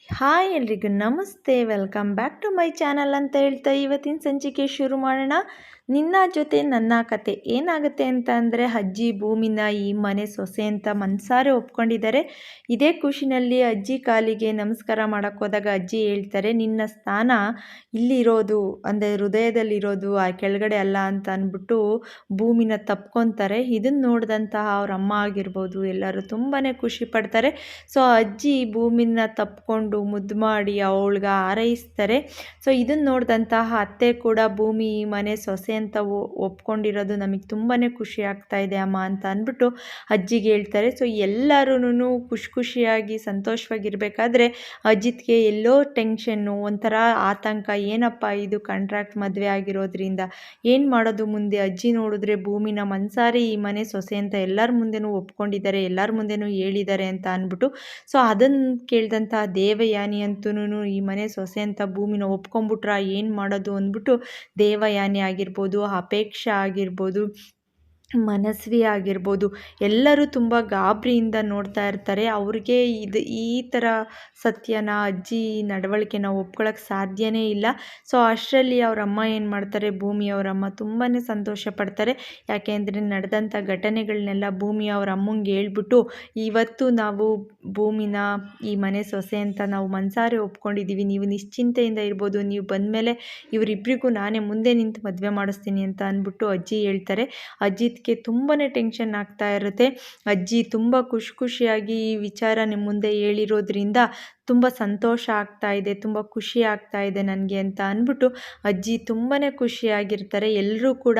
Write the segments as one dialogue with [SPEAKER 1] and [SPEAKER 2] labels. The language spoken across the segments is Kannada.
[SPEAKER 1] ಹಾಯ್ ಎಲ್ರಿಗೂ ನಮಸ್ತೆ, welcome back to my channel ಅಂತ ಹೇಳ್ತಾ ಇವತ್ತಿನ ಸಂಚಿಕೆ ಶುರು ಮಾಡೋಣ. ನಿನ್ನ ಜೊತೆ ನನ್ನ ಕತೆ ಏನಾಗುತ್ತೆ ಅಂತ ಅಂದರೆ, ಅಜ್ಜಿ ಭೂಮಿನ ಈ ಮನೆ ಸೊಸೆ ಅಂತ ಮನಸಾರೆ ಒಪ್ಕೊಂಡಿದ್ದಾರೆ. ಇದೇ ಖುಷಿನಲ್ಲಿ ಅಜ್ಜಿ ಕಾಲಿಗೆ ನಮಸ್ಕಾರ ಮಾಡೋಕ್ಕೆ ಹೋದಾಗ ಅಜ್ಜಿ ಹೇಳ್ತಾರೆ, ನಿನ್ನ ಸ್ಥಾನ ಇಲ್ಲಿರೋದು ಅಂದರೆ ಹೃದಯದಲ್ಲಿರೋದು ಆ ಕೆಳಗಡೆ ಅಲ್ಲ ಅಂತ ಅಂದ್ಬಿಟ್ಟು ಭೂಮಿನ ತಪ್ಕೊತಾರೆ. ಇದನ್ನು ನೋಡಿದಂತಹ ಅವ್ರ ಅಮ್ಮ ಆಗಿರ್ಬೋದು ಎಲ್ಲರೂ ತುಂಬಾ ಖುಷಿ ಪಡ್ತಾರೆ. ಸೊ ಅಜ್ಜಿ ಭೂಮಿನ ತಪ್ಕೊಂಡು ಮುದ್ದು ಮಾಡಿ ಅವಳಿಗೆ ಹಾರೈಸ್ತಾರೆ. ಸೊ ಇದನ್ನು ನೋಡಿದಂತಹ ಅತ್ತೆ ಕೂಡ ಭೂಮಿ ಈ ಮನೆ ಸೊಸೆ ಅಂತ ಒಪ್ಕೊಂಡಿರೋದು ನಮಗೆ ತುಂಬಾ ಖುಷಿ ಆಗ್ತಾ ಇದೆ ಅಮ್ಮ ಅಂತ ಅಂದ್ಬಿಟ್ಟು ಅಜ್ಜಿಗೆ ಹೇಳ್ತಾರೆ. ಸೊ ಎಲ್ಲರೂ ಖುಷಿಯಾಗಿ ಸಂತೋಷವಾಗಿರಬೇಕಾದ್ರೆ ಅಜಿತ್ಗೆ ಎಲ್ಲೋ ಟೆನ್ಷನ್ನು, ಒಂಥರ ಆತಂಕ. ಏನಪ್ಪ ಇದು ಕಾಂಟ್ರಾಕ್ಟ್ ಮದುವೆ ಆಗಿರೋದ್ರಿಂದ ಏನು ಮಾಡೋದು ಮುಂದೆ? ಅಜ್ಜಿ ನೋಡಿದ್ರೆ ಭೂಮಿನ ಮನ್ಸಾರಿ ಈ ಮನೆ ಸೊಸೆ ಅಂತ ಎಲ್ಲರ ಮುಂದೆನೂ ಒಪ್ಕೊಂಡಿದ್ದಾರೆ, ಎಲ್ಲರ ಮುಂದೆನೂ ಹೇಳಿದ್ದಾರೆ ಅಂತ ಅಂದ್ಬಿಟ್ಟು. ಸೊ ಅದನ್ನು ಕೇಳಿದಂಥ ದೇವಯಾನಿ ಅಂತೂ ಈ ಮನೆ ಸೊಸೆ ಅಂತ ಭೂಮಿನ ಒಪ್ಕೊಂಡ್ಬಿಟ್ರ ಏನು ಮಾಡೋದು ಅಂದ್ಬಿಟ್ಟು ದೇವಯಾನಿ ಆಗಿರ್ಬೋದು, ಅಪೇಕ್ಷಾ ಆಗಿರ್ಬೋದು, ಮನಸ್ವಿ ಆಗಿರ್ಬೋದು, ಎಲ್ಲರೂ ತುಂಬ ಗಾಬರಿಯಿಂದ ನೋಡ್ತಾ ಇರ್ತಾರೆ. ಅವ್ರಿಗೆ ಈ ಥರ ಸತ್ಯನ ಅಜ್ಜಿ ನಡವಳಿಕೆನ ಒಪ್ಕೊಳ್ಳೋಕ್ಕೆ ಸಾಧ್ಯನೇ ಇಲ್ಲ. ಸೊ ಅಷ್ಟರಲ್ಲಿ ಅವ್ರ ಅಮ್ಮ ಏನು ಮಾಡ್ತಾರೆ, ಭೂಮಿ ಅವರಮ್ಮ ತುಂಬಾ ಸಂತೋಷ ಪಡ್ತಾರೆ. ಯಾಕೆಂದರೆ ನಡೆದಂಥ ಘಟನೆಗಳನ್ನೆಲ್ಲ ಭೂಮಿ ಅವ್ರ ಅಮ್ಮಂಗೆ ಹೇಳ್ಬಿಟ್ಟು, ಇವತ್ತು ನಾವು ಭೂಮಿನ ಈ ಮನೆ ಸೊಸೆ ಅಂತ ನಾವು ಮನಸಾರೆ ಒಪ್ಕೊಂಡಿದ್ದೀವಿ, ನೀವು ನಿಶ್ಚಿಂತೆಯಿಂದ ಇರ್ಬೋದು, ನೀವು ಬಂದಮೇಲೆ ಇವರಿಬ್ಬರಿಗೂ ನಾನೇ ಮುಂದೆ ನಿಂತು ಮದುವೆ ಮಾಡಿಸ್ತೀನಿ ಅಂತ ಅಂದ್ಬಿಟ್ಟು ಅಜ್ಜಿ ಹೇಳ್ತಾರೆ. ಅಜ್ಜಿತ್ಗೆ ತುಂಬಾ ಟೆನ್ಷನ್ ಆಗ್ತಾ ಇರುತ್ತೆ. ಅಜ್ಜಿ ತುಂಬ ಖುಷಿಯಾಗಿ ಈ ವಿಚಾರ ನಿಮ್ಮ ಮುಂದೆ ಹೇಳಿರೋದ್ರಿಂದ ತುಂಬ ಸಂತೋಷ ಆಗ್ತಾ ಇದೆ, ತುಂಬ ಖುಷಿ ಆಗ್ತಾ ಇದೆ ನನಗೆ ಅಂತ ಅಂದ್ಬಿಟ್ಟು ಅಜ್ಜಿ ತುಂಬಾ ಖುಷಿಯಾಗಿರ್ತಾರೆ. ಎಲ್ಲರೂ ಕೂಡ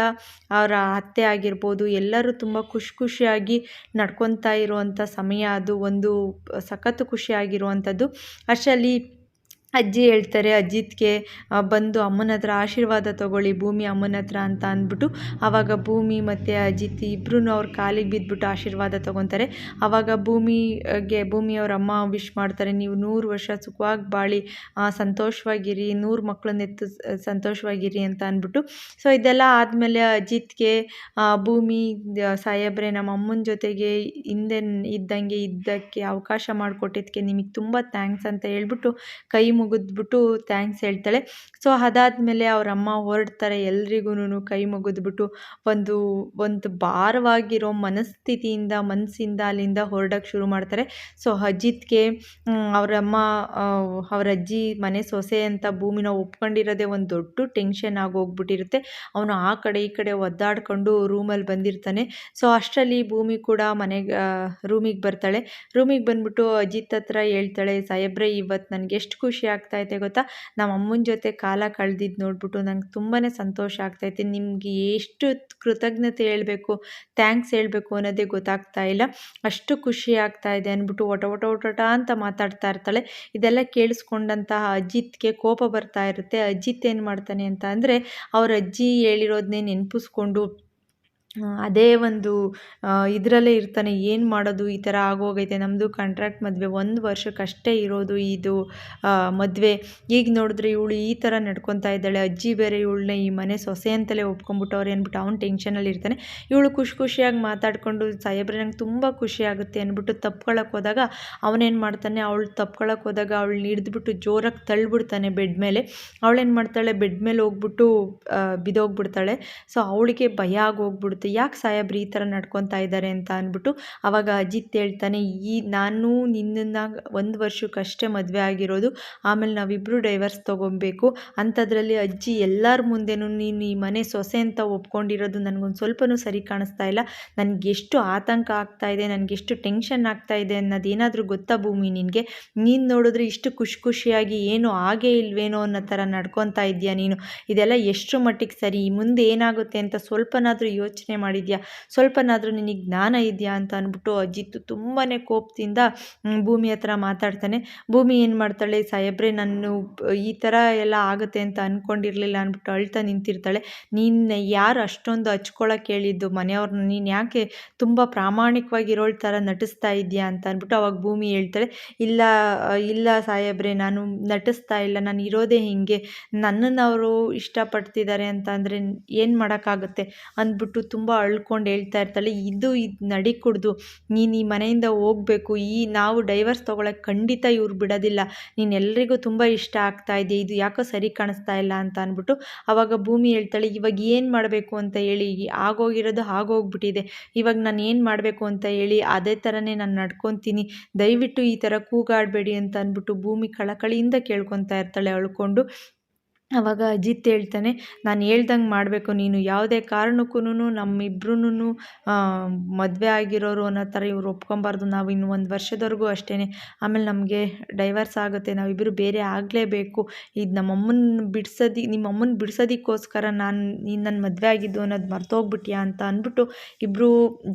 [SPEAKER 1] ಅವರ ಅತ್ತೆ ಆಗಿರ್ಬೋದು ಎಲ್ಲರೂ ತುಂಬ ಖುಷಿಯಾಗಿ ನಡ್ಕೊತಾ ಇರುವಂಥ ಸಮಯ ಅದು, ಒಂದು ಸಖತ್ತು ಖುಷಿಯಾಗಿರುವಂಥದ್ದು. ಅಷ್ಟರಲ್ಲಿ ಅಜ್ಜಿ ಹೇಳ್ತಾರೆ ಅಜಿತ್ಗೆ, ಬಂದು ಅಮ್ಮನ ಹತ್ರ ಆಶೀರ್ವಾದ ತೊಗೊಳ್ಳಿ ಭೂಮಿ ಅಮ್ಮನ ಹತ್ರ ಅಂತ ಅಂದ್ಬಿಟ್ಟು. ಆವಾಗ ಭೂಮಿ ಮತ್ತು ಅಜಿತ್ ಇಬ್ಬರೂ ಅವ್ರ ಕಾಲಿಗೆ ಬಿದ್ದುಬಿಟ್ಟು ಆಶೀರ್ವಾದ ತೊಗೊತಾರೆ. ಆವಾಗ ಭೂಮಿಯವ್ರ ಅಮ್ಮ ವಿಶ್ ಮಾಡ್ತಾರೆ, ನೀವು 100 ವರ್ಷ ಸುಖವಾಗಿ ಬಾಳಿ ಸಂತೋಷವಾಗಿರಿ, 100 ಮಕ್ಕಳನ್ನೆತ್ತು ಸಂತೋಷವಾಗಿರಿ ಅಂತ ಅಂದ್ಬಿಟ್ಟು. ಸೊ ಇದೆಲ್ಲ ಆದಮೇಲೆ ಅಜಿತ್ಗೆ ಭೂಮಿ ಸಾಹೇಬ್ರೆ ನಮ್ಮ ಅಮ್ಮನ ಜೊತೆಗೆ ಹಿಂದೆ ಇದ್ದಕ್ಕೆ ಅವಕಾಶ ಮಾಡಿಕೊಟ್ಟಿದ್ದಕ್ಕೆ ನಿಮಗೆ ತುಂಬ ಥ್ಯಾಂಕ್ಸ್ ಅಂತ ಹೇಳ್ಬಿಟ್ಟು ಕೈ ಮುಗಿದ್ಬಿಟ್ಟು ಥ್ಯಾಂಕ್ಸ್ ಹೇಳ್ತಾಳೆ. ಸೊ ಅದಾದಮೇಲೆ ಅವರಮ್ಮ ಹೊರಡ್ತಾರೆ. ಎಲ್ರಿಗೂ ಕೈ ಮುಗಿದ್ಬಿಟ್ಟು ಒಂದು ಭಾರವಾಗಿರೋ ಮನಸ್ಸಿಂದ ಅಲ್ಲಿಂದ ಹೊರಡೋಕ್ಕೆ ಶುರು ಮಾಡ್ತಾರೆ. ಸೊ ಅಜಿತ್ಗೆ ಅವರಮ್ಮ ಅವರ ಅಜ್ಜಿ ಮನೆ ಸೊಸೆ ಅಂತ ಭೂಮಿನ ಒಪ್ಕೊಂಡಿರೋದೇ ಒಂದು ದೊಡ್ಡ ಟೆನ್ಷನ್ ಆಗೋಗ್ಬಿಟ್ಟಿರುತ್ತೆ. ಅವನು ಆ ಕಡೆ ಈ ಕಡೆ ಒದ್ದಾಡ್ಕೊಂಡು ರೂಮಲ್ಲಿ ಬಂದಿರ್ತಾನೆ. ಸೊ ಅಷ್ಟರಲ್ಲಿ ಭೂಮಿ ಕೂಡ ರೂಮಿಗೆ ಬರ್ತಾಳೆ. ರೂಮಿಗೆ ಬಂದ್ಬಿಟ್ಟು ಅಜಿತ್ ಹತ್ರ ಹೇಳ್ತಾಳೆ, ಸಾಹೇಬ್ರೆ ಇವತ್ತು ನನಗೆ ಎಷ್ಟು ಖುಷಿ ಆಗ್ತಾಯಿದೆ ಗೊತ್ತಾ, ನಮ್ಮ ಅಮ್ಮನ ಜೊತೆ ಕಾಲ ಕಳೆದಿದ್ದು ನೋಡ್ಬಿಟ್ಟು ನಂಗೆ ತುಂಬಾ ಸಂತೋಷ ಆಗ್ತೈತೆ. ನಿಮಗೆ ಎಷ್ಟು ಕೃತಜ್ಞತೆ ಹೇಳಬೇಕು, ಥ್ಯಾಂಕ್ಸ್ ಹೇಳಬೇಕು ಅನ್ನೋದೇ ಗೊತ್ತಾಗ್ತಾ ಇಲ್ಲ, ಅಷ್ಟು ಖುಷಿ ಆಗ್ತಾ ಇದೆ ಅಂದ್ಬಿಟ್ಟು ಒಟ ಅಂತ ಮಾತಾಡ್ತಾ ಇರ್ತಾಳೆ. ಇದೆಲ್ಲ ಕೇಳಿಸ್ಕೊಂಡಂತಹ ಅಜಿತ್ಗೆ ಕೋಪ ಬರ್ತಾ ಇರುತ್ತೆ. ಅಜಿತ್ ಏನು ಮಾಡ್ತಾನೆ ಅಂತ ಅಂದರೆ, ಅವ್ರ ಅಜ್ಜಿ ಹೇಳಿರೋದನ್ನೇ ನೆನಪಿಸ್ಕೊಂಡು ಅದೇ ಒಂದು ಇದರಲ್ಲೇ ಇರ್ತಾನೆ. ಏನು ಮಾಡೋದು, ಈ ಥರ ಆಗೋಗೈತೆ, ನಮ್ಮದು ಕಾಂಟ್ರಾಕ್ಟ್ ಮದುವೆ 1 ವರ್ಷಕ್ಕಷ್ಟೇ ಇರೋದು ಇದು ಮದುವೆ. ಈಗ ನೋಡಿದ್ರೆ ಇವಳು ಈ ಥರ ನಡ್ಕೊತಾ ಇದ್ದಾಳೆ, ಅಜ್ಜಿ ಬೇರೆ ಇವಳನ್ನ ಈ ಮನೆ ಸೊಸೆ ಅಂತಲೇ ಒಪ್ಕೊಂಡ್ಬಿಟ್ಟವ್ರೆ ಅಂದ್ಬಿಟ್ಟು ಅವ್ನು ಟೆನ್ಷನಲ್ಲಿ ಇರ್ತಾನೆ. ಇವಳು ಖುಷಿಯಾಗಿ ಮಾತಾಡಿಕೊಂಡು, ಸಾಹೇಬ್ರೆ ನಂಗೆ ತುಂಬ ಖುಷಿ ಆಗುತ್ತೆ ಅಂದ್ಬಿಟ್ಟು ತಪ್ಕೊಳಕ್ಕೆ ಹೋದಾಗ ಅವನೇನು ಮಾಡ್ತಾನೆ, ಅವಳು ತಪ್ಕೊಳಕ್ಕೆ ಹೋದಾಗ ಅವಳನ್ನ ಹಿಡಿದ್ಬಿಟ್ಟು ಜೋರಾಗಿ ತಳ್ಳಿಬಿಡ್ತಾನೆ ಬೆಡ್ ಮೇಲೆ. ಅವಳೇನು ಮಾಡ್ತಾಳೆ, ಬೆಡ್ ಮೇಲೆ ಹೋಗ್ಬಿಟ್ಟು ಬಿದ್ದೋಗ್ಬಿಡ್ತಾಳೆ. ಸೊ ಅವಳಿಗೆ ಭಯ ಆಗೋಗ್ಬಿಡುತ್ತೆ, ಯಾಕೆ ಸಾಹೇಬ್ರು ಈ ಥರ ನಡ್ಕೊತಾ ಇದ್ದಾರೆ ಅಂತ ಅಂದ್ಬಿಟ್ಟು. ಆವಾಗ ಅಜಿತ್ ಹೇಳ್ತಾನೆ, ನಾನು ನಿನ್ನನ್ನು 1 ವರ್ಷಕ್ಕಷ್ಟೇ ಮದುವೆ ಆಗಿರೋದು, ಆಮೇಲೆ ನಾವಿಬ್ಬರು ಡೈವರ್ಸ್ ತೊಗೊಬೇಕು, ಅಂಥದ್ರಲ್ಲಿ ಅಜ್ಜಿ ಎಲ್ಲರ ಮುಂದೆನೂ ನೀನು ಈ ಮನೆ ಸೊಸೆ ಅಂತ ಒಪ್ಕೊಂಡಿರೋದು ನನಗೊಂದು ಸ್ವಲ್ಪನೂ ಸರಿ ಕಾಣಿಸ್ತಾ ಇಲ್ಲ, ನನಗೆಷ್ಟು ಆತಂಕ ಆಗ್ತಾ ಇದೆ, ನನಗೆಷ್ಟು ಟೆನ್ಷನ್ ಆಗ್ತಾ ಇದೆ ಅನ್ನೋದೇನಾದರೂ ಗೊತ್ತಾ ಭೂಮಿ ನಿನಗೆ? ನೀನು ನೋಡಿದ್ರೆ ಇಷ್ಟು ಖುಷಿಯಾಗಿ ಏನೂ ಆಗೇ ಇಲ್ವೇನೋ ಅನ್ನೋ ಥರ ನಡ್ಕೊತಾ ಇದೆಯಾ ನೀನು, ಇದೆಲ್ಲ ಎಷ್ಟು ಮಟ್ಟಿಗೆ ಸರಿ, ಮುಂದೆ ಏನಾಗುತ್ತೆ ಅಂತ ಸ್ವಲ್ಪನಾದರೂ ಯೋಚನೆ ಮಾಡಿದ್ಯಾ, ಸ್ವಲ್ಪನಾದರೂ ನಿನಗೆ ಜ್ಞಾನ ಇದೆಯಾ ಅಂತ ಅಂದ್ಬಿಟ್ಟು ಅಜಿತ್ ತುಂಬಾ ಕೋಪದಿಂದ ಭೂಮಿ ಹತ್ರ ಮಾತಾಡ್ತಾನೆ. ಭೂಮಿ ಏನು ಮಾಡ್ತಾಳೆ, ಸಾಹೇಬ್ರೆ ನಾನು ಈ ಥರ ಎಲ್ಲ ಆಗುತ್ತೆ ಅಂತ ಅಂದ್ಕೊಂಡಿರಲಿಲ್ಲ ಅಂದ್ಬಿಟ್ಟು ಅಳ್ತಾ ನಿಂತಿರ್ತಾಳೆ. ನೀನು ಯಾರು ಅಷ್ಟೊಂದು ಹಚ್ಕೊಳಕ್ಕೆ ಹೇಳಿದ್ದು ಮನೆಯವ್ರನ್ನ, ನೀನು ಯಾಕೆ ತುಂಬ ಪ್ರಾಮಾಣಿಕವಾಗಿರೋಳ ಥರ ನಟಿಸ್ತಾ ಇದೆಯಾ ಅಂತ ಅಂದ್ಬಿಟ್ಟು. ಅವಾಗ ಭೂಮಿ ಹೇಳ್ತಾಳೆ, ಇಲ್ಲ ಸಾಹೇಬ್ರೆ ನಾನು ನಟಿಸ್ತಾ ಇಲ್ಲ, ನಾನು ಇರೋದೇ ಹೀಗೆ, ನನ್ನನ್ನು ಅವರು ಇಷ್ಟಪಡ್ತಿದ್ದಾರೆ ಅಂತ ಅಂದರೆ ಏನು ಮಾಡೋಕ್ಕಾಗುತ್ತೆ ಅಂದ್ಬಿಟ್ಟು ತುಂಬ ಅಳ್ಕೊಂಡು ಹೇಳ್ತಾ ಇರ್ತಾಳೆ, ಇದು ನಡಿಕೂಡ್ದು, ನೀನು ಈ ಮನೆಯಿಂದ ಹೋಗಬೇಕು, ನಾವು ಡೈವರ್ಸ್ ತೊಗೊಳಕ್ಕೆ ಖಂಡಿತ ಇವ್ರು ಬಿಡೋದಿಲ್ಲ, ನೀನು ಎಲ್ರಿಗೂ ತುಂಬ ಇಷ್ಟ ಆಗ್ತಾ ಇದೆ, ಇದು ಯಾಕೋ ಸರಿ ಕಾಣಿಸ್ತಾ ಇಲ್ಲ ಅಂತ ಅಂದ್ಬಿಟ್ಟು ಆವಾಗ ಭೂಮಿ ಹೇಳ್ತಾಳೆ, ಇವಾಗ ಏನು ಮಾಡಬೇಕು ಅಂತ ಹೇಳಿ, ಆಗೋಗಿರೋದು ಆಗೋಗ್ಬಿಟ್ಟಿದೆ, ಇವಾಗ ನಾನು ಏನು ಮಾಡಬೇಕು ಅಂತ ಹೇಳಿ ಅದೇ ಥರನೇ ನಾನು ನಡ್ಕೊತೀನಿ, ದಯವಿಟ್ಟು ಈ ಥರ ಕೂಗಾಡಬೇಡಿ ಅಂತ ಅಂದ್ಬಿಟ್ಟು ಭೂಮಿ ಕಳಕಳಿಯಿಂದ ಕೇಳ್ಕೊತಾ ಇರ್ತಾಳೆ ಅಳ್ಕೊಂಡು. ಆವಾಗ ಅಜಿತ್ ಹೇಳ್ತಾನೆ, ನಾನು ಹೇಳ್ದಂಗೆ ಮಾಡಬೇಕು, ನೀನು ಯಾವುದೇ ಕಾರಣಕ್ಕೂ ನಮ್ಮಿಬ್ರೂ ಮದುವೆ ಆಗಿರೋರು ಅನ್ನೋ ಥರ ಇವ್ರು ಒಪ್ಕೊಬಾರ್ದು, ನಾವು ಇನ್ನು 1 ವರ್ಷದವರೆಗೂ ಅಷ್ಟೇ, ಆಮೇಲೆ ನಮಗೆ ಡೈವರ್ಸ್ ಆಗುತ್ತೆ, ನಾವಿಬ್ಬರು ಬೇರೆ ಆಗಲೇಬೇಕು, ಇದು ನಿಮ್ಮಮ್ಮನ ಬಿಡ್ಸೋದಕ್ಕೋಸ್ಕರ ನೀನು ನನ್ನ ಮದುವೆ ಆಗಿದ್ದು ಅನ್ನೋದು ಮರ್ತೋಗ್ಬಿಟ್ಯಾ ಅಂತ ಅಂದ್ಬಿಟ್ಟು ಇಬ್ಬರು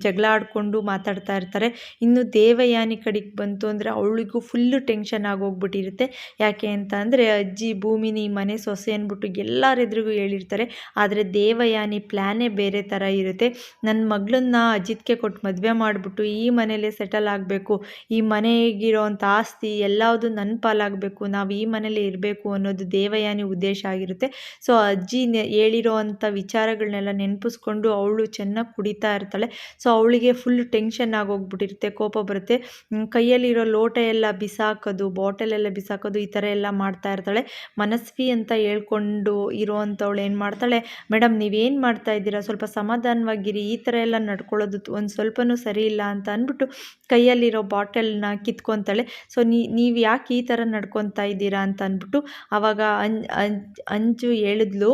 [SPEAKER 1] ಜಗಳ ಆಡಿಕೊಂಡು ಮಾತಾಡ್ತಾ ಇರ್ತಾರೆ. ಇನ್ನು ದೇವಯಾನಿ ಕಡೆಗೆ ಬಂತು ಅಂದರೆ ಅವಳಿಗೂ ಫುಲ್ಲು ಟೆನ್ಷನ್ ಆಗೋಗ್ಬಿಟ್ಟಿರುತ್ತೆ. ಯಾಕೆ ಅಂತ ಅಂದರೆ ಅಜ್ಜಿ ಭೂಮಿನಿ ಮನೆ ಸೊಸೆ ಅಂದ್ಬಿಟ್ಟು ಎಲ್ಲರೆದ್ರಿಗೂ ಹೇಳಿರ್ತಾರೆ, ಆದರೆ ದೇವಯಾನಿ ಪ್ಲ್ಯಾನೇ ಬೇರೆ ಥರ ಇರುತ್ತೆ. ನನ್ನ ಮಗಳನ್ನ ಅಜಿತ್ಗೆ ಕೊಟ್ಟು ಮದುವೆ ಮಾಡಿಬಿಟ್ಟು ಈ ಮನೇಲೇ ಸೆಟಲ್ ಆಗಬೇಕು, ಈ ಮನೆಗಿರೋವಂಥ ಆಸ್ತಿ ಎಲ್ಲವುದು ನನ್ನ ಪಾಲಾಗಬೇಕು, ನಾವು ಈ ಮನೇಲೇ ಇರಬೇಕು ಅನ್ನೋದು ದೇವಯಾನಿ ಉದ್ದೇಶ ಆಗಿರುತ್ತೆ. ಸೊ ಅಜ್ಜಿ ಹೇಳಿರೋ ಅಂಥ ವಿಚಾರಗಳನ್ನೆಲ್ಲ ನೆನಪಿಸ್ಕೊಂಡು ಅವಳು ಚೆನ್ನಾಗಿ ಕುಡಿತಾ ಇರ್ತಾಳೆ. ಸೊ ಅವಳಿಗೆ ಫುಲ್ ಟೆನ್ಷನ್ ಆಗೋಗ್ಬಿಟ್ಟಿರುತ್ತೆ, ಕೋಪ ಬರುತ್ತೆ, ಕೈಯಲ್ಲಿರೋ ಲೋಟ ಎಲ್ಲ ಬಿಸಾಕೋದು, ಬಾಟಲೆಲ್ಲ ಬಿಸಾಕೋದು, ಈ ಥರ ಎಲ್ಲ ಮಾಡ್ತಾ ಇರ್ತಾಳೆ. ಮನಸ್ವಿ ಅಂತ ಹೇಳ್ಕೊಂಡು ಇರೋವಂಥವಳು ಏನು ಮಾಡ್ತಾಳೆ, ಮೇಡಮ್ ನೀವೇನು ಮಾಡ್ತಾ ಇದ್ದೀರಾ, ಸ್ವಲ್ಪ ಸಮಾಧಾನವಾಗಿರಿ, ಈ ಥರ ಎಲ್ಲ ನಡ್ಕೊಳ್ಳೋದು ಒಂದು ಸ್ವಲ್ಪನೂ ಸರಿ ಇಲ್ಲ ಅಂತ ಅಂದ್ಬಿಟ್ಟು ಕೈಯಲ್ಲಿರೋ ಬಾಟಲ್ನ ಕಿತ್ಕೊತಾಳೆ. ಸೊ ನೀವು ಯಾಕೆ ಈ ಥರ ನಡ್ಕೊತಾ ಇದ್ದೀರಾ ಅಂತ ಅಂದ್ಬಿಟ್ಟು ಆವಾಗ ಅಂಜು ಹೇಳಿದ್ಲು,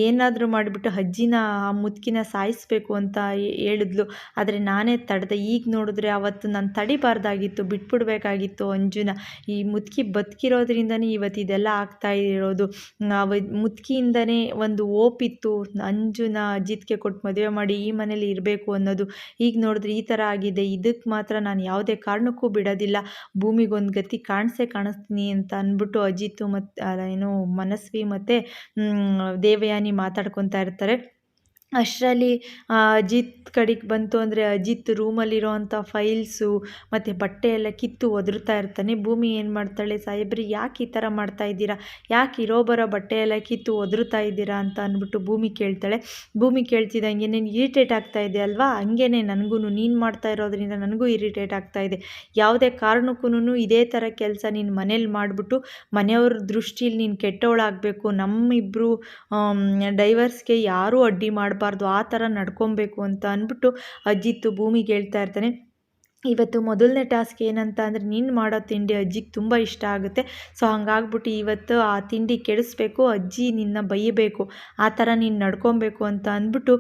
[SPEAKER 1] ಏನಾದರೂ ಮಾಡಿಬಿಟ್ಟು ಅಜ್ಜಿನ ಆ ಮುದುಕಿನ ಸಾಯಿಸಬೇಕು ಅಂತ ಹೇಳಿದ್ಲು, ಆದರೆ ನಾನೇ ತಡೆದೆ, ಈಗ ನೋಡಿದ್ರೆ ಅವತ್ತು ನಾನು ತಡಿಬಾರ್ದಾಗಿತ್ತು, ಬಿಟ್ಬಿಡ್ಬೇಕಾಗಿತ್ತು ಅಂಜುನ, ಈ ಮುದುಕಿ ಬದುಕಿರೋದ್ರಿಂದನೇ ಇವತ್ತು ಇದೆಲ್ಲ ಆಗ್ತಾ ಇರೋದು, ಮುದುಕಿಯಿಂದನೇ ಒಂದು ಓಪಿತ್ತು ಅಂಜುನ ಅಜಿತ್ಗೆ ಕೊಟ್ಟು ಮದುವೆ ಮಾಡಿ ಈ ಮನೇಲಿ ಇರಬೇಕು ಅನ್ನೋದು, ಈಗ ನೋಡಿದ್ರೆ ಈ ಥರ ಆಗಿದೆ, ಇದಕ್ಕೆ ಮಾತ್ರ ನಾನು ಯಾವುದೇ ಕಾರಣಕ್ಕೂ ಬಿಡೋದಿಲ್ಲ, ಭೂಮಿಗೊಂದು ಗತಿ ಕಾಣಿಸ್ತೀನಿ ಅಂತ ಅಂದ್ಬಿಟ್ಟು ಅಜಿತ್ ಮತ್ತು ಮನಸ್ವಿ ಮತ್ತು ದೇವಯಾನಿ ಮಾತಾಡ್ಕೊತಾ ಇರ್ತಾರೆ. ಅಷ್ಟರಲ್ಲಿ ಅಜಿತ್ ಕಡೆಗೆ ಬಂತು ಅಂದರೆ ಅಜಿತ್ ರೂಮಲ್ಲಿರೋ ಅಂಥ ಫೈಲ್ಸು ಮತ್ತು ಬಟ್ಟೆ ಎಲ್ಲ ಕಿತ್ತು ಒದರ್ತಾ ಇರ್ತಾನೆ. ಭೂಮಿ ಏನು ಮಾಡ್ತಾಳೆ, ಸಾಹೇಬ್ರಿ ಯಾಕೆ ಈ ಥರ ಮಾಡ್ತಾ ಇದ್ದೀರಾ, ಯಾಕೆ ಬರೋ ಬಟ್ಟೆ ಎಲ್ಲ ಕಿತ್ತು ಒದರ್ತಾ ಇದ್ದೀರಾ ಅಂತ ಅಂದ್ಬಿಟ್ಟು ಭೂಮಿ ಕೇಳ್ತಾಳೆ. ಭೂಮಿ ಕೇಳ್ತಿದ್ದಂಗೆ ನೀನು ಇರಿಟೇಟ್ ಆಗ್ತಾ ಇದೆ ಅಲ್ವಾ, ಹಂಗೇನೆ ನನಗೂ, ನೀನು ಮಾಡ್ತಾ ಇರೋದ್ರಿಂದ ನನಗೂ ಇರಿಟೇಟ್ ಆಗ್ತಾ ಇದೆ, ಯಾವುದೇ ಕಾರಣಕ್ಕೂ ಇದೇ ಥರ ಕೆಲಸ ನೀನು ಮನೇಲಿ ಮಾಡಿಬಿಟ್ಟು ಮನೆಯವ್ರ ದೃಷ್ಟಿಲಿ ನೀನು ಕೆಟ್ಟವಳಾಗಬೇಕು, ನಮ್ಮಿಬ್ಬರು ಡೈವರ್ಸ್ಗೆ ಯಾರೂ ಅಡ್ಡಿ ಮಾಡಬಾರ್ದು, ಆ ಥರ ನಡ್ಕೊಬೇಕು ಅಂತ ಅಂದ್ಬಿಟ್ಟು ಅಜಿತ್ ಭೂಮಿಗೆ ಹೇಳ್ತಾ ಇರ್ತಾನೆ. ಇವತ್ತು ಮೊದಲನೇ ಟಾಸ್ಕ್ ಏನಂತ ಅಂದರೆ ನೀನು ಮಾಡೋ ತಿಂಡಿ ಅಜ್ಜಿಗೆ ತುಂಬ ಇಷ್ಟ ಆಗುತ್ತೆ, ಸೊ ಹಂಗಾಗ್ಬಿಟ್ಟು ಇವತ್ತು ಆ ತಿಂಡಿ ಕೆಡಿಸ್ಬೇಕು, ಅಜ್ಜಿ ನಿನ್ನ ಬೈಯಬೇಕು, ಆ ಥರ ನೀನು ನಡ್ಕೊಬೇಕು ಅಂತ ಅಂದ್ಬಿಟ್ಟು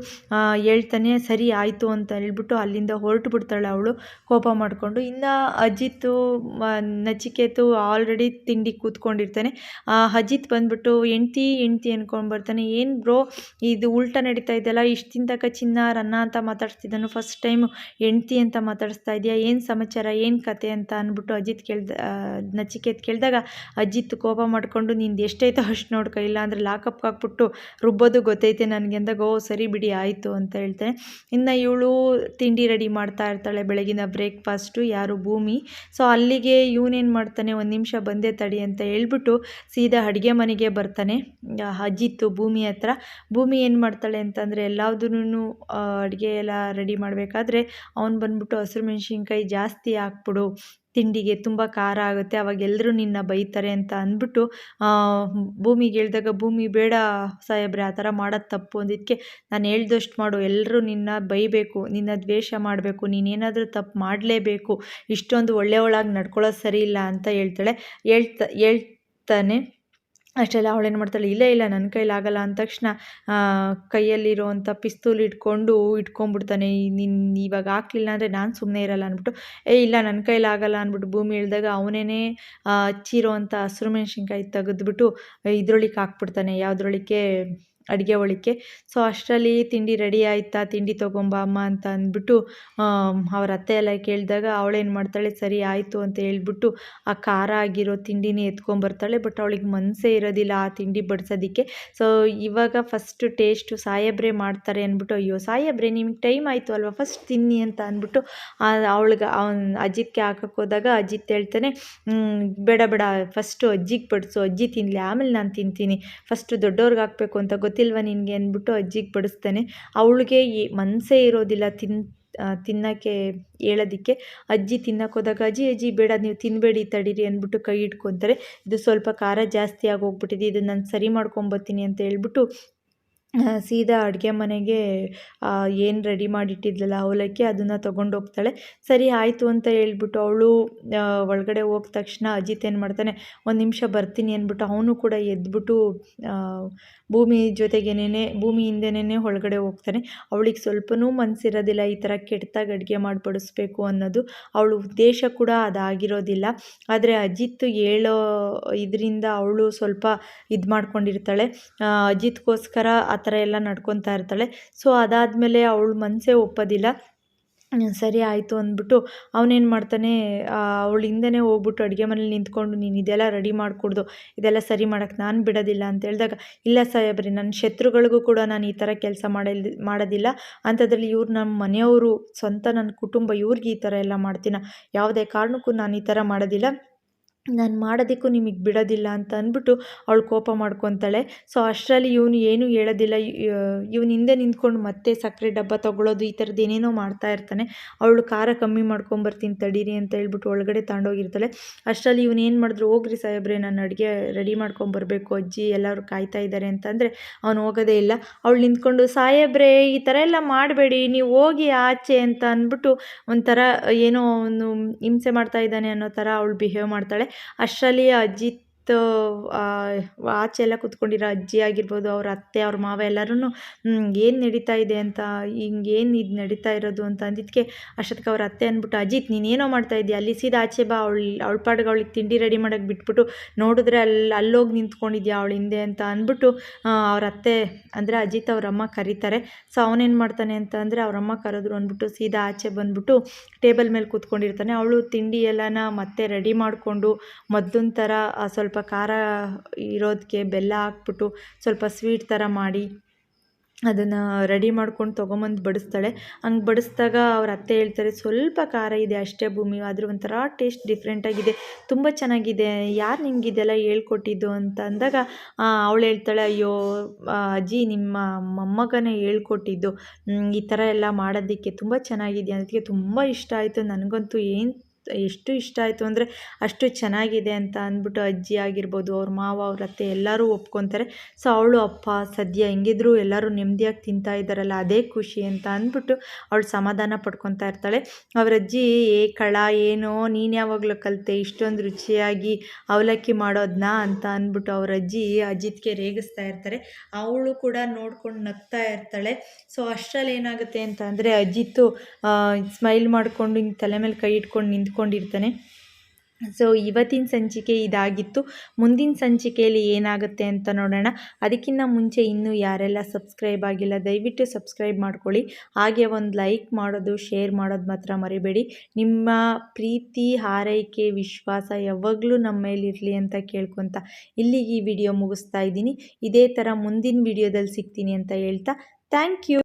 [SPEAKER 1] ಹೇಳ್ತಾನೆ. ಸರಿ ಆಯಿತು ಅಂತ ಹೇಳ್ಬಿಟ್ಟು ಅಲ್ಲಿಂದ ಹೊರಟು ಬಿಡ್ತಾಳೆ ಅವಳು ಕೋಪ ಮಾಡಿಕೊಂಡು. ಇನ್ನು ಅಜಿತ್ತು ನಚಿಕೇತು ಆಲ್ರೆಡಿ ತಿಂಡಿ ಕೂತ್ಕೊಂಡಿರ್ತಾನೆ. ಅಜಿತ್ ಬಂದ್ಬಿಟ್ಟು ಹೆಂಡ್ತಿ ಅಂದ್ಕೊಂಡು ಬರ್ತಾನೆ. ಏನು ಬ್ರೋ ಇದು ಉಲ್ಟಾ ನಡೀತಾ ಇದೆಯಲ್ಲ, ಇಷ್ಟು ದಿನ ತನಕ ಚಿನ್ನ ಅಂತ ಮಾತಾಡ್ಸ್ತಿದ್ದಾನು, ಫಸ್ಟ್ ಟೈಮು ಹೆಂಡ್ತಿ ಅಂತ ಮಾತಾಡಿಸ್ತಾ ಇದೆಯಾ, ಏನು ಸಮಾಚಾರ, ಏನು ಕತೆ ಅಂತ ಅಂದ್ಬಿಟ್ಟು ನಚಿಕೇತ್ ಕೇಳಿದಾಗ ಅಜಿತ್ ಕೋಪ ಮಾಡಿಕೊಂಡು ನಿಂದು ಎಷ್ಟೈತೋ ಅಷ್ಟು ನೋಡ್ಕೊ, ಇಲ್ಲ ಅಂದರೆ ಲಾಕಪ್ಗೆ ಹಾಕ್ಬಿಟ್ಟು ರುಬ್ಬೋದು ಗೊತ್ತೈತೆ ನನಗೆ ಅಂದಾಗ, ಓ ಸರಿ ಬಿಡಿ ಆಯಿತು ಅಂತ ಹೇಳ್ತಾನೆ. ಇನ್ನು ಇವಳು ತಿಂಡಿ ರೆಡಿ ಮಾಡ್ತಾ ಇರ್ತಾಳೆ, ಬೆಳಗಿನ ಬ್ರೇಕ್ಫಾಸ್ಟು, ಯಾರು ಭೂಮಿ. ಸೊ ಅಲ್ಲಿಗೆ ಇವನೇನು ಮಾಡ್ತಾನೆ, ಒಂದು ನಿಮಿಷ ಬಂದೇ ತಡಿ ಅಂತ ಹೇಳ್ಬಿಟ್ಟು ಸೀದಾ ಅಡುಗೆ ಮನೆಗೆ ಬರ್ತಾನೆ ಅಜಿತ್ ಭೂಮಿ ಹತ್ರ. ಭೂಮಿ ಏನು ಮಾಡ್ತಾಳೆ ಅಂತಂದರೆ ಎಲ್ಲದನ್ನೂ ಅಡುಗೆ ಎಲ್ಲ ರೆಡಿ ಮಾಡಬೇಕಾದ್ರೆ ಅವ್ನು ಬಂದ್ಬಿಟ್ಟು ಹಸಿರು ಮೆಣಸಿನ್ಕಾಯಿ ಜಾಸ್ತಿ ಹಾಕ್ಬಿಡು, ತಿಂಡಿಗೆ ತುಂಬ ಖಾರ ಆಗುತ್ತೆ, ಅವಾಗ ಎಲ್ಲರೂ ನಿನ್ನ ಬೈತಾರೆ ಅಂತ ಅಂದ್ಬಿಟ್ಟು ಭೂಮಿಗೆ ಹೇಳಿದಾಗ ಭೂಮಿ ಬೇಡ ಸಾಹೇಬ್ರೆ ಆ ಥರ ಮಾಡೋದು ತಪ್ಪು ಅಂದಿದ್ದಕ್ಕೆ, ನಾನು ಹೇಳ್ದಷ್ಟು ಮಾಡು, ಎಲ್ಲರೂ ನಿನ್ನ ಬೈಬೇಕು, ನಿನ್ನ ದ್ವೇಷ ಮಾಡಬೇಕು, ನೀನೇನಾದರೂ ತಪ್ಪು ಮಾಡಲೇಬೇಕು, ಇಷ್ಟೊಂದು ಒಳ್ಳೆಯವಳಾಗಿ ನಡ್ಕೊಳ್ಳೋದು ಸರಿ ಇಲ್ಲ ಅಂತ ಹೇಳ್ತಾನೆ. ಅಷ್ಟೆಲ್ಲ ಅವಳೇನು ಮಾಡ್ತಾಳೆ, ಇಲ್ಲ ನನ್ನ ಕೈಲಾಗಲ್ಲ ಅಂದ ತಕ್ಷಣ ಕೈಯಲ್ಲಿರುವಂಥ ಪಿಸ್ತೂಲ್ ಇಟ್ಕೊಂಡ್ಬಿಡ್ತಾನೆ. ನೀನು ಇವಾಗ ಹಾಕ್ಲಿಲ್ಲ ಅಂದರೆ ನಾನು ಸುಮ್ಮನೆ ಇರಲ್ಲ ಅಂದ್ಬಿಟ್ಟು, ಇಲ್ಲ ನನ್ನ ಕೈಲಾಗಲ್ಲ ಅಂದ್ಬಿಟ್ಟು ಭೂಮಿ ಹೇಳಿದಾಗ ಅವನೇ ಹಚ್ಚಿರೋ ಅಂಥ ಹಸಿರು ಮೆಣಸಿನ್ಕಾಯಿ ತೆಗೆದ್ಬಿಟ್ಟು ಇದ್ರೊಳಗೆ ಹಾಕ್ಬಿಡ್ತಾನೆ, ಯಾವುದ್ರೊಳಕ್ಕೆ ಅಡುಗೆ ಒಳಕ್ಕೆ. ಸೊ ಅಷ್ಟರಲ್ಲಿ ತಿಂಡಿ ರೆಡಿ ಆಯಿತಾ, ತಿಂಡಿ ತೊಗೊಂಬ ಅಮ್ಮ ಅಂತ ಅಂದ್ಬಿಟ್ಟು ಅವ್ರ ಅತ್ತೆ ಎಲ್ಲ ಕೇಳಿದಾಗ ಅವಳೇನು ಮಾಡ್ತಾಳೆ, ಸರಿ ಆಯಿತು ಅಂತ ಹೇಳ್ಬಿಟ್ಟು ಆ ಖಾರ ಆಗಿರೋ ತಿಂಡಿನೇ ಎತ್ಕೊಂಬರ್ತಾಳೆ. ಬಟ್ ಅವಳಿಗೆ ಮನಸ್ಸೇ ಇರೋದಿಲ್ಲ ಆ ತಿಂಡಿ ಬಡಿಸೋದಕ್ಕೆ. ಸೊ ಇವಾಗ ಫಸ್ಟ್ ಟೇಸ್ಟು ಸಾಹೇಬ್ರೆ ಮಾಡ್ತಾರೆ ಅಂದ್ಬಿಟ್ಟು, ಅಯ್ಯೋ ಸಾಹೇಬ್ರೆ ನಿಮಗೆ ಟೈಮ್ ಆಯಿತು ಅಲ್ವಾ, ಫಸ್ಟ್ ತಿನ್ನಿ ಅಂತ ಅಂದ್ಬಿಟ್ಟು ಅವಳಿಗೆ ಅಜಿತ್ಗೆ ಹಾಕಕ್ಕೆ ಹೋದಾಗ ಅಜಿತ್ ಹೇಳ್ತಾನೆ, ಬೇಡ ಫಸ್ಟು ಅಜ್ಜಿಗೆ ಬಡಿಸು, ಅಜ್ಜಿ ತಿನ್ನಲಿ, ಆಮೇಲೆ ನಾನು ತಿಂತೀನಿ, ಫಸ್ಟು ದೊಡ್ಡವ್ರಿಗೆ ಹಾಕಬೇಕು ಅಂತ ಗೊತ್ತಿಲ್ಲ ಗೊತ್ತಿಲ್ವಾ ನಿನಗೆ ಅಂದ್ಬಿಟ್ಟು ಅಜ್ಜಿಗೆ ಬಡಿಸ್ತಾನೆ. ಅವಳಿಗೆ ಮನಸ್ಸೇ ಇರೋದಿಲ್ಲ ತಿನ್ನೋಕ್ಕೆ ಹೇಳೋದಕ್ಕೆ. ಅಜ್ಜಿ ತಿನ್ನಕ್ಕೆ ಹೋದಾಗ ಅಜ್ಜಿ ಅಜ್ಜಿ ಬೇಡ ನೀವು ತಿನ್ನಬೇಡಿ ತಡೀರಿ ಅಂದ್ಬಿಟ್ಟು ಕೈ ಇಟ್ಕೊತಾರೆ. ಇದು ಸ್ವಲ್ಪ ಖಾರ ಜಾಸ್ತಿ ಆಗೋಗ್ಬಿಟ್ಟಿದೆ, ಇದನ್ನು ನಾನು ಸರಿ ಮಾಡ್ಕೊಂಬರ್ತೀನಿ ಅಂತ ಹೇಳ್ಬಿಟ್ಟು ಸೀದಾ ಅಡುಗೆ ಮನೆಗೆ ಏನು ರೆಡಿ ಮಾಡಿಟ್ಟಿದ್ಲಲ್ಲ ಅವಲಕ್ಕಿ ಅದನ್ನು ತೊಗೊಂಡೋಗ್ತಾಳೆ. ಸರಿ ಆಯಿತು ಅಂತ ಹೇಳ್ಬಿಟ್ಟು ಅವಳು ಒಳಗಡೆ ಹೋದ ತಕ್ಷಣ ಅಜಿತ್ ಏನು ಮಾಡ್ತಾನೆ, ಒಂದು ನಿಮಿಷ ಬರ್ತೀನಿ ಅಂದ್ಬಿಟ್ಟು ಅವನು ಕೂಡ ಎದ್ಬಿಟ್ಟು ಭೂಮಿ ಭೂಮಿ ಹಿಂದೆನೇ ಒಳಗಡೆ ಹೋಗ್ತಾನೆ. ಅವಳಿಗೆ ಸ್ವಲ್ಪನೂ ಮನಸ್ಸಿರೋದಿಲ್ಲ ಈ ಥರ ಕೆಟ್ಟದಾಗಿ ಅಡುಗೆ ಮಾಡಿ ಬಡಿಸ್ಬೇಕು ಅನ್ನೋದು. ಅವಳ ಉದ್ದೇಶ ಕೂಡ ಅದಾಗಿರೋದಿಲ್ಲ. ಆದರೆ ಅಜಿತ್ ಹೇಳೋ ಇದರಿಂದ ಅವಳು ಸ್ವಲ್ಪ ಇದು ಮಾಡ್ಕೊಂಡಿರ್ತಾಳೆ. ಅಜಿತ್ಗೋಸ್ಕರ ಆ ಥರ ಎಲ್ಲ ನಡ್ಕೊತಾ ಇರ್ತಾಳೆ. ಸೊ ಅದಾದಮೇಲೆ ಅವಳು ಮನಸ್ಸೇ ಒಪ್ಪೋದಿಲ್ಲ. ಸರಿ ಆಯಿತು ಅಂದ್ಬಿಟ್ಟು ಅವನೇನು ಮಾಡ್ತಾನೆ, ಅವಳು ಹಿಂದೆನೇ ಹೋಗ್ಬಿಟ್ಟು ಅಡುಗೆ ಮನೇಲಿ ನಿಂತ್ಕೊಂಡು ನೀನು ಇದೆಲ್ಲ ರೆಡಿ ಮಾಡಿಕೊಡ್ದು, ಇದೆಲ್ಲ ಸರಿ ಮಾಡೋಕ್ಕೆ ನಾನು ಬಿಡೋದಿಲ್ಲ ಅಂತ ಹೇಳಿದಾಗ, ಇಲ್ಲ ಸಾಹೇಬ್ರಿ ನನ್ನ ಶತ್ರುಗಳಿಗೂ ಕೂಡ ನಾನು ಈ ಥರ ಕೆಲಸ ಮಾಡೋದಿಲ್ಲ, ಅಂಥದ್ರಲ್ಲಿ ಇವ್ರು ನಮ್ಮ ಮನೆಯವರು ಸ್ವಂತ ನನ್ನ ಕುಟುಂಬ, ಇವ್ರಿಗೆ ಈ ಥರ ಎಲ್ಲ ಮಾಡ್ತೀನ, ಯಾವುದೇ ಕಾರಣಕ್ಕೂ ನಾನು ಈ ಥರ ಮಾಡೋದಿಲ್ಲ, ನಾನು ಮಾಡೋದಕ್ಕೂ ನಿಮಗೆ ಬಿಡೋದಿಲ್ಲ ಅಂತ ಅಂದ್ಬಿಟ್ಟು ಅವಳು ಕೋಪ ಮಾಡ್ಕೊತಾಳೆ. ಸೊ ಅಷ್ಟರಲ್ಲಿ ಇವನು ಏನೂ ಹೇಳೋದಿಲ್ಲ. ಇವನು ಹಿಂದೆ ನಿಂತ್ಕೊಂಡು ಮತ್ತೆ ಸಕ್ಕರೆ ಡಬ್ಬ ತೊಗೊಳೋದು ಈ ಥರದ್ದು ಏನೇನೋ ಮಾಡ್ತಾ ಇರ್ತಾನೆ. ಅವಳು ಖಾರ ಕಮ್ಮಿ ಮಾಡ್ಕೊಂಬರ್ತೀನಿ ತಡೀರಿ ಅಂತ ಹೇಳ್ಬಿಟ್ಟು ಒಳಗಡೆ ತಗೊಂಡೋಗಿರ್ತಾಳೆ. ಅಷ್ಟರಲ್ಲಿ ಇವನು ಏನು ಮಾಡಿದ್ರು, ಹೋಗ್ರಿ ಸಾಹೇಬ್ರೆ ನಾನು ಅಡುಗೆ ರೆಡಿ ಮಾಡ್ಕೊಂಬರ್ಬೇಕು, ಅಜ್ಜಿ ಎಲ್ಲರೂ ಕಾಯ್ತಾ ಇದ್ದಾರೆ ಅಂತಂದರೆ ಅವನು ಹೋಗೋದೇ ಇಲ್ಲ. ಅವಳು ನಿಂತ್ಕೊಂಡು ಸಾಹೇಬ್ರೆ ಈ ಥರ ಎಲ್ಲ ಮಾಡಬೇಡಿ, ನೀವು ಹೋಗಿ ಆಚೆ ಅಂತ ಅಂದ್ಬಿಟ್ಟು ಒಂಥರ ಏನೋ ಅವನು ಹಿಂಸೆ ಮಾಡ್ತಾ ಇದ್ದಾನೆ ಅನ್ನೋ ಥರ ಅವಳು ಬಿಹೇವ್ ಮಾಡ್ತಾಳೆ. ಅಷ್ಟರಲ್ಲಿ ಅಜಿತ್ ಆಚೆ ಎಲ್ಲ ಕೂತ್ಕೊಂಡಿರೋ ಅಜ್ಜಿ ಆಗಿರ್ಬೋದು, ಅವ್ರ ಅತ್ತೆ ಅವ್ರ ಮಾವ ಎಲ್ಲರೂ ಏನು ನಡೀತಾ ಇದೆ ಅಂತ, ಹಿಂಗೇನು ಇದು ನಡೀತಾ ಇರೋದು ಅಂತ ಅಂದಿದ್ದಕ್ಕೆ ಅಷ್ಟೊತ್ತಿಗೆ ಅವ್ರ ಅತ್ತೆ ಅಂದ್ಬಿಟ್ಟು, ಅಜಿತ್ ನೀನೇನೋ ಮಾಡ್ತಾ ಇದೆಯಾ, ಅಲ್ಲಿ ಸೀದಾ ಆಚೆ ಬಾ, ಅವಳ ಪಾಡಿಗೆ ಅವಳಿಗೆ ತಿಂಡಿ ರೆಡಿ ಮಾಡೋಕ್ಕೆ ಬಿಟ್ಬಿಟ್ಟು ನೋಡಿದ್ರೆ ಅಲ್ಲೋಗಿ ನಿಂತ್ಕೊಂಡಿದ್ಯಾ ಅವಳ ಹಿಂದೆ ಅಂತ ಅಂದ್ಬಿಟ್ಟು ಅವ್ರ ಅತ್ತೆ ಅಂದರೆ ಅಜಿತ್ ಅವರಮ್ಮ ಕರೀತಾರೆ. ಸೊ ಅವನೇನು ಮಾಡ್ತಾನೆ ಅಂತ ಅಂದರೆ ಅವರಮ್ಮ ಕರೆದ್ರು ಅಂದ್ಬಿಟ್ಟು ಸೀದಾ ಆಚೆ ಬಂದ್ಬಿಟ್ಟು ಟೇಬಲ್ ಮೇಲೆ ಕೂತ್ಕೊಂಡಿರ್ತಾನೆ. ಅವಳು ತಿಂಡಿ ಎಲ್ಲನ ಮತ್ತೆ ರೆಡಿ ಮಾಡಿಕೊಂಡು ಮೊದಲಿನ ಥರ ಸ್ವಲ್ಪ ಖಾರ ಇರೋದಕ್ಕೆ ಬೆಲ್ಲ ಹಾಕ್ಬಿಟ್ಟು ಸ್ವಲ್ಪ ಸ್ವೀಟ್ ಥರ ಮಾಡಿ ಅದನ್ನು ರೆಡಿ ಮಾಡ್ಕೊಂಡು ತೊಗೊಂಬಂದು ಬಡಿಸ್ತಾಳೆ. ಹಂಗೆ ಬಡಿಸ್ದಾಗ ಅವ್ರ ಅತ್ತೆ ಹೇಳ್ತಾರೆ, ಸ್ವಲ್ಪ ಖಾರ ಇದೆ ಅಷ್ಟೇ ಭೂಮಿ, ಆದರೂ ಒಂಥರ ಟೇಸ್ಟ್ ಡಿಫ್ರೆಂಟಾಗಿದೆ, ತುಂಬ ಚೆನ್ನಾಗಿದೆ, ಯಾರು ನಿಮ್ಗೆ ಇದೆಲ್ಲ ಹೇಳ್ಕೊಟ್ಟಿದ್ದು ಅಂತ ಅಂದಾಗ ಅವಳು ಹೇಳ್ತಾಳೆ, ಅಯ್ಯೋ ಅಜ್ಜಿ ನಿಮ್ಮ ಮೊಮ್ಮಗನೇ ಹೇಳ್ಕೊಟ್ಟಿದ್ದು, ಈ ಥರ ಎಲ್ಲ ಮಾಡೋದಕ್ಕೆ ತುಂಬ ಚೆನ್ನಾಗಿದೆ, ಅದಕ್ಕೆ ತುಂಬ ಇಷ್ಟ ಆಯಿತು, ನನಗಂತೂ ಎಷ್ಟು ಇಷ್ಟ ಆಯಿತು ಅಂದರೆ ಅಷ್ಟು ಚೆನ್ನಾಗಿದೆ ಅಂತ ಅಂದ್ಬಿಟ್ಟು ಅಜ್ಜಿ ಆಗಿರ್ಬೋದು, ಅವ್ರ ಮಾವ ಅವ್ರ ಅತ್ತೆ ಎಲ್ಲರೂ ಒಪ್ಕೊತಾರೆ. ಸೊ ಅವಳು ಅಪ್ಪ ಸದ್ಯ ಹೆಂಗಿದ್ರು ಎಲ್ಲರೂ ನೆಮ್ಮದಿಯಾಗಿ ತಿಂತಾ ಇದ್ದಾರಲ್ಲ ಅದೇ ಖುಷಿ ಅಂತ ಅಂದ್ಬಿಟ್ಟು ಅವಳು ಸಮಾಧಾನ ಪಡ್ಕೊತಾ ಇರ್ತಾಳೆ. ಅವ್ರ ಅಜ್ಜಿ ಕಳ ಏನೋ ನೀನು ಯಾವಾಗಲೂ ಕಲಿತೆ ಇಷ್ಟೊಂದು ರುಚಿಯಾಗಿ ಅವಲಕ್ಕಿ ಮಾಡೋದನ್ನ ಅಂತ ಅಂದ್ಬಿಟ್ಟು ಅವ್ರ ಅಜ್ಜಿ ಅಜಿತ್ಗೆ ರೇಗಿಸ್ತಾ ಇರ್ತಾರೆ. ಅವಳು ಕೂಡ ನೋಡ್ಕೊಂಡು ನಗ್ತಾ ಇರ್ತಾಳೆ. ಸೊ ಅಷ್ಟರಲ್ಲಿ ಏನಾಗುತ್ತೆ ಅಂತ ಅಂದರೆ ಅಜಿತ್ತು ಸ್ಮೈಲ್ ಮಾಡಿಕೊಂಡು ಹಿಂಗೆ ತಲೆ ಮೇಲೆ ಕೈ ಇಟ್ಕೊಂಡು ನಿಂತ್ಕೊಂಡಿರ್ತಾನೆ. ಸೊ ಇವತ್ತಿನ ಸಂಚಿಕೆ ಇದಾಗಿತ್ತು. ಮುಂದಿನ ಸಂಚಿಕೆಯಲ್ಲಿ ಏನಾಗುತ್ತೆ ಅಂತ ನೋಡೋಣ. ಅದಕ್ಕಿಂತ ಮುಂಚೆ ಇನ್ನೂ ಯಾರೆಲ್ಲ ಸಬ್ಸ್ಕ್ರೈಬ್ ಆಗಿಲ್ಲ ದಯವಿಟ್ಟು ಸಬ್ಸ್ಕ್ರೈಬ್ ಮಾಡ್ಕೊಳ್ಳಿ. ಹಾಗೆ ಒಂದು ಲೈಕ್ ಮಾಡೋದು ಶೇರ್ ಮಾಡೋದು ಮಾತ್ರ ಮರಿಬೇಡಿ. ನಿಮ್ಮ ಪ್ರೀತಿ ಹಾರೈಕೆ ವಿಶ್ವಾಸ ಯಾವಾಗಲೂ ನಮ್ಮ ಮೇಲಿರಲಿ ಅಂತ ಕೇಳ್ಕೊತ ಇಲ್ಲಿಗೆ ಈ ವಿಡಿಯೋ ಮುಗಿಸ್ತಾ ಇದ್ದೀನಿ. ಇದೇ ಥರ ಮುಂದಿನ ವಿಡಿಯೋದಲ್ಲಿ ಸಿಗ್ತೀನಿ ಅಂತ ಹೇಳ್ತಾ ಥ್ಯಾಂಕ್ ಯು.